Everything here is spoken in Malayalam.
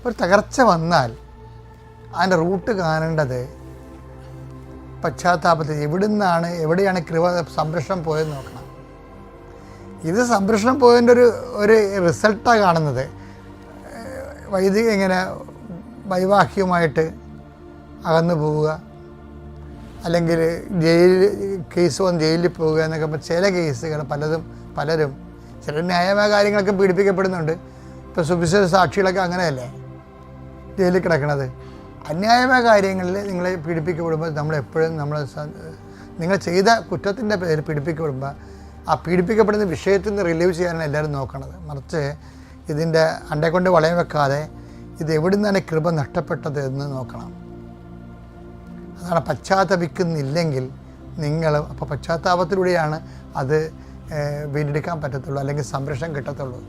ഒരു തകർച്ച വന്നാൽ അതിൻ്റെ റൂട്ട് കാണേണ്ടത് പശ്ചാത്താപത്തിൽ എവിടെയാണ് കൃപ സംരക്ഷണം പോയെന്ന് നോക്കണം. ഇത് സംരക്ഷണം പോയതിൻ്റെ ഒരു റിസൾട്ടാണ് കാണുന്നത്. വൈദിക ഇങ്ങനെ വൈവാഹികമായിട്ട് അകന്നു പോവുക, അല്ലെങ്കിൽ കേസ് വന്ന് ജയിലിൽ പോവുക എന്നൊക്കെ. ചില കേസുകൾ പലരും ചില ന്യായമായ കാര്യങ്ങളൊക്കെ പീഡിപ്പിക്കപ്പെടുന്നുണ്ട്. ഇപ്പോൾ സുവിശേഷ സാക്ഷികളൊക്കെ അങ്ങനെയല്ലേ ജയിലിൽ കിടക്കണത്. അന്യായമായ കാര്യങ്ങളിൽ നിങ്ങളെ പീഡിപ്പിക്കപ്പെടുമ്പോൾ നമ്മളെപ്പോഴും നിങ്ങൾ ചെയ്ത കുറ്റത്തിൻ്റെ പേര് പീഡിപ്പിക്കപ്പെടുമ്പോൾ ആ പീഡിപ്പിക്കപ്പെടുന്ന വിഷയത്തിൽ നിന്ന് റിലീവ് ചെയ്യാനാണ് എല്ലാവരും നോക്കണത്. മറിച്ച് ഇതിൻ്റെ കൊണ്ട് വളയം വെക്കാതെ ഇത് എവിടെ നിന്നാണ് കൃപ നഷ്ടപ്പെട്ടത് എന്ന് നോക്കണം. അതാണ് പശ്ചാത്തപിക്കുന്നില്ലെങ്കിൽ അപ്പോൾ പശ്ചാത്താപത്തിലൂടെയാണ് അത് വീണ്ടെടുക്കാൻ പറ്റത്തുള്ളൂ, അല്ലെങ്കിൽ സംരക്ഷണം കിട്ടത്തുള്ളൂ.